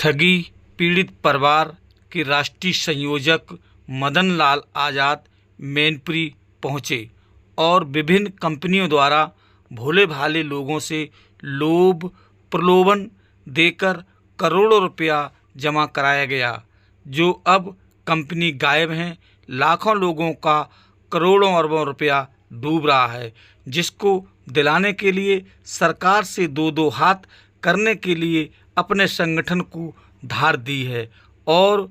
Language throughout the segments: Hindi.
ठगी पीड़ित परिवार के राष्ट्रीय संयोजक मदन लाल आज़ाद मैनपुरी पहुंचे और विभिन्न कंपनियों द्वारा भोले भाले लोगों से लोभ प्रलोभन देकर करोड़ों रुपया जमा कराया गया, जो अब कंपनी गायब है। लाखों लोगों का करोड़ों अरबों रुपया डूब रहा है, जिसको दिलाने के लिए सरकार से दो दो हाथ करने के लिए अपने संगठन को धार दी है और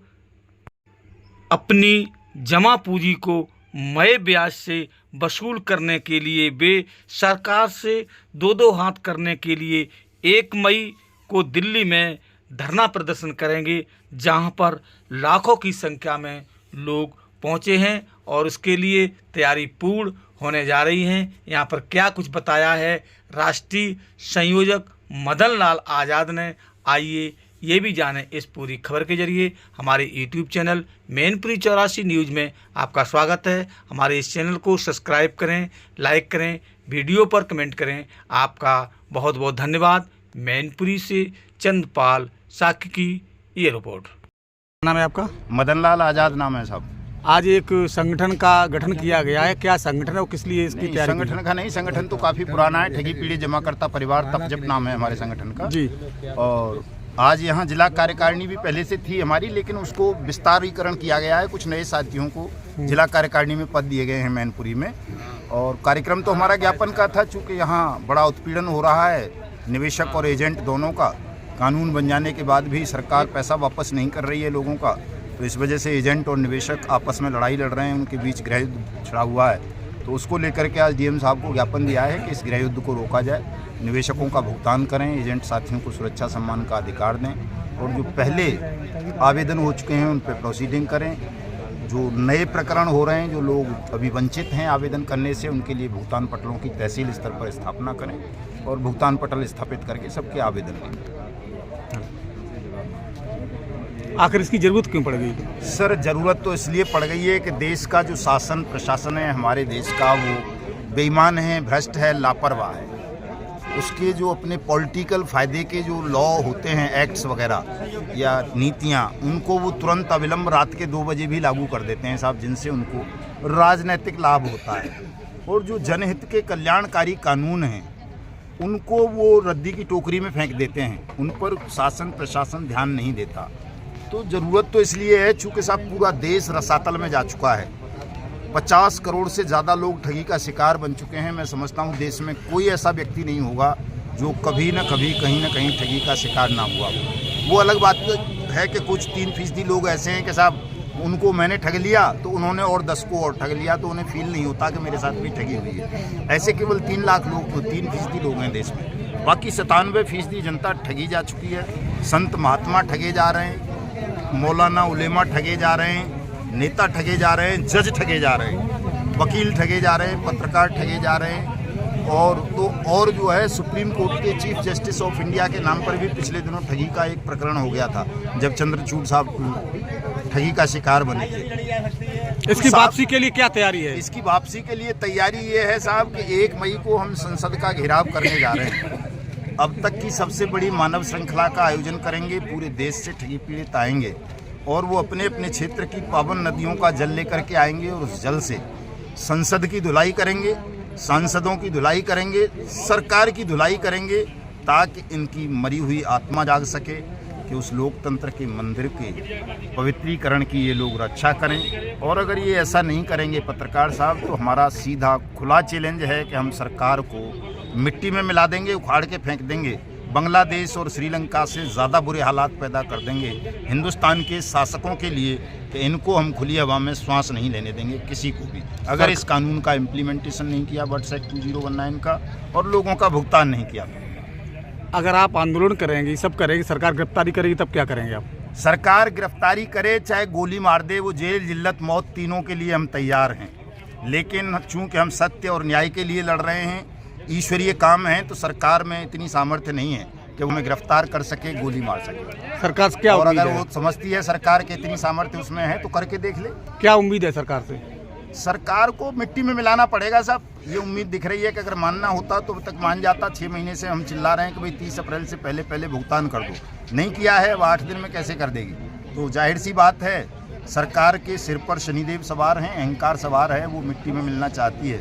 अपनी जमा पूंजी को मय ब्याज से वसूल करने के लिए वे सरकार से दो दो हाथ करने के लिए 1 मई को दिल्ली में धरना प्रदर्शन करेंगे, जहां पर लाखों की संख्या में लोग पहुंचे हैं और उसके लिए तैयारी पूर्ण होने जा रही है। यहां पर क्या कुछ बताया है राष्ट्रीय संयोजक मदन लाल आज़ाद ने, आइए ये भी जानें इस पूरी खबर के जरिए। हमारे YouTube चैनल मैनपुरी 84 न्यूज़ में आपका स्वागत है। हमारे इस चैनल को सब्सक्राइब करें, लाइक करें, वीडियो पर कमेंट करें। आपका बहुत बहुत धन्यवाद। मैनपुरी से चंद्रपाल साकी की ये रिपोर्ट। नाम है आपका? मदन लाल आज़ाद नाम है साहब। आज एक संगठन का गठन किया गया है, क्या संगठन है और किस लिए इसकी तैयारी? संगठन का नहीं, संगठन तो काफ़ी पुराना है। ठगी पीड़ित जमाकर्ता परिवार तपजप नाम है हमारे संगठन का जी। और आज यहाँ जिला कार्यकारिणी भी पहले से थी हमारी, लेकिन उसको विस्तारीकरण किया गया है। कुछ नए साथियों को जिला कार्यकारिणी में पद दिए गए हैं मैनपुरी में। और कार्यक्रम तो हमारा ज्ञापन का था, चूँकि यहाँ बड़ा उत्पीड़न हो रहा है निवेशक और एजेंट दोनों का। कानून बन जाने के बाद भी सरकार पैसा वापस नहीं कर रही है लोगों का, तो इस वजह से एजेंट और निवेशक आपस में लड़ाई लड़ रहे हैं, उनके बीच गृह युद्ध छिड़ा हुआ है। तो उसको लेकर के आज डीएम साहब को ज्ञापन दिया है कि इस गृह युद्ध को रोका जाए, निवेशकों का भुगतान करें, एजेंट साथियों को सुरक्षा सम्मान का अधिकार दें और जो पहले आवेदन हो चुके हैं उन पर प्रोसीडिंग करें। जो नए प्रकरण हो रहे हैं, जो लोग अभी वंचित हैं आवेदन करने से, उनके लिए भुगतान पटलों की तहसील स्तर पर स्थापना करें और भुगतान पटल स्थापित करके सबके आवेदन लें। आखिर इसकी जरूरत क्यों पड़ गई? सर, ज़रूरत तो इसलिए पड़ गई है कि देश का जो शासन प्रशासन है हमारे देश का, वो बेईमान है, भ्रष्ट है, लापरवाह है। उसके जो अपने पॉलिटिकल फ़ायदे के जो लॉ होते हैं, एक्ट्स वगैरह या नीतियां, उनको वो तुरंत अविलंब रात के 2 बजे भी लागू कर देते हैं साहब, जिनसे उनको राजनीतिक लाभ होता है। और जो जनहित के कल्याणकारी कानून हैं उनको वो रद्दी की टोकरी में फेंक देते हैं, उन पर शासन प्रशासन ध्यान नहीं देता। तो ज़रूरत तो इसलिए है चूँकि साहब पूरा देश रसातल में जा चुका है। 50 करोड़ से ज़्यादा लोग ठगी का शिकार बन चुके हैं। मैं समझता हूँ देश में कोई ऐसा व्यक्ति नहीं होगा जो कभी न कभी कहीं न कहीं ठगी का शिकार ना हुआ हो। वो अलग बात है कि कुछ 3% लोग ऐसे हैं कि साहब उनको मैंने ठग लिया तो उन्होंने और 10 को और ठग लिया, तो उन्हें फील नहीं होता कि मेरे साथ भी ठगी हुई है। ऐसे केवल 3 लाख लोग, 3% लोग हैं देश में। बाकी 97% जनता ठगी जा चुकी है। संत महात्मा ठगे जा रहे हैं, मौलाना उलेमा ठगे जा रहे हैं, नेता ठगे जा रहे हैं, जज ठगे जा रहे हैं, वकील ठगे जा रहे हैं, पत्रकार ठगे जा रहे हैं। और जो है सुप्रीम कोर्ट के चीफ जस्टिस ऑफ इंडिया के नाम पर भी पिछले दिनों ठगी का एक प्रकरण हो गया था, जब चंद्रचूड़ साहब ठगी का शिकार बने थे। इसकी वापसी के लिए क्या तैयारी है? इसकी वापसी के लिए तैयारी ये है साहब कि 1 मई को हम संसद का घेराव करने जा रहे हैं। अब तक की सबसे बड़ी मानव श्रृंखला का आयोजन करेंगे। पूरे देश से ठगी पीड़ित आएंगे और वो अपने अपने क्षेत्र की पावन नदियों का जल लेकर के आएंगे और उस जल से संसद की धुलाई करेंगे, सांसदों की धुलाई करेंगे, सरकार की धुलाई करेंगे, ताकि इनकी मरी हुई आत्मा जाग सके कि उस लोकतंत्र के मंदिर के पवित्रीकरण की ये लोग रक्षा करें। और अगर ये ऐसा नहीं करेंगे पत्रकार साहब, तो हमारा सीधा खुला चैलेंज है कि हम सरकार को मिट्टी में मिला देंगे, उखाड़ के फेंक देंगे, बांग्लादेश और श्रीलंका से ज़्यादा बुरे हालात पैदा कर देंगे हिंदुस्तान के शासकों के लिए कि इनको हम खुली हवा में श्वास नहीं लेने देंगे किसी को भी, अगर इस कानून का इम्प्लीमेंटेशन नहीं किया, वर्ड्स एक्ट 2019 का, और लोगों का भुगतान नहीं किया। अगर आप आंदोलन करेंगे, सब करेंगे, सरकार गिरफ्तारी करेगी, तब क्या करेंगे आप? सरकार गिरफ्तारी करे चाहे गोली मार दे, वो जेल जिल्लत मौत तीनों के लिए हम तैयार हैं। लेकिन चूँकि हम सत्य और न्याय के लिए लड़ रहे हैं, ईश्वरीय काम है, तो सरकार में इतनी सामर्थ्य नहीं है कि वो हमें गिरफ्तार कर सके, गोली मार सके। सरकार से क्या और उम्मीद अगर है? वो समझती है सरकार की इतनी सामर्थ्य उसमें है तो करके देख ले। क्या उम्मीद है सरकार से? सरकार को मिट्टी में मिलाना पड़ेगा साहब। ये उम्मीद दिख रही है कि अगर मानना होता तो अब तक मान जाता। 6 महीने से हम चिल्ला रहे हैं कि भाई 30 अप्रैल से पहले पहले भुगतान कर दो, नहीं किया है, वह 8 दिन में कैसे कर देगी। तो जाहिर सी बात है सरकार के सिर पर शनिदेव सवार हैं, अहंकार सवार है, वो मिट्टी में मिलना चाहती है।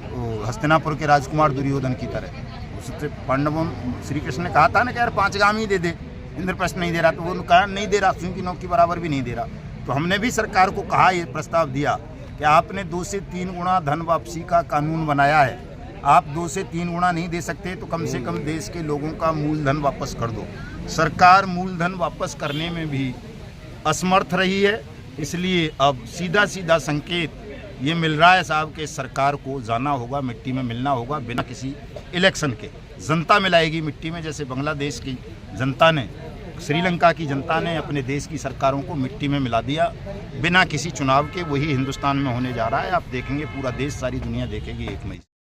तो हस्तिनापुर के राजकुमार दुर्योधन की तरह उससे पांडवों श्री कृष्ण ने कहा था ना कि यार 5 गाम ही दे दे, इंद्रप्रस्थ नहीं दे रहा, तो वो कहा नहीं दे रहा, स्वयं की नौक के बराबर भी नहीं दे रहा। तो हमने भी सरकार को कहा, ये प्रस्ताव दिया कि आपने 2 से 3 गुना धन वापसी का कानून बनाया है, आप 2 से 3 गुना नहीं दे सकते तो कम से कम देश के लोगों का मूलधन वापस कर दो। सरकार मूलधन वापस करने में भी असमर्थ रही है, इसलिए अब सीधा सीधा संकेत ये मिल रहा है साहब कि सरकार को जाना होगा, मिट्टी में मिलना होगा बिना किसी इलेक्शन के। जनता मिलाएगी मिट्टी में, जैसे बांग्लादेश की जनता ने, श्रीलंका की जनता ने अपने देश की सरकारों को मिट्टी में मिला दिया बिना किसी चुनाव के। वही हिंदुस्तान में होने जा रहा है। आप देखेंगे पूरा देश, सारी दुनिया देखेगी 1 मई।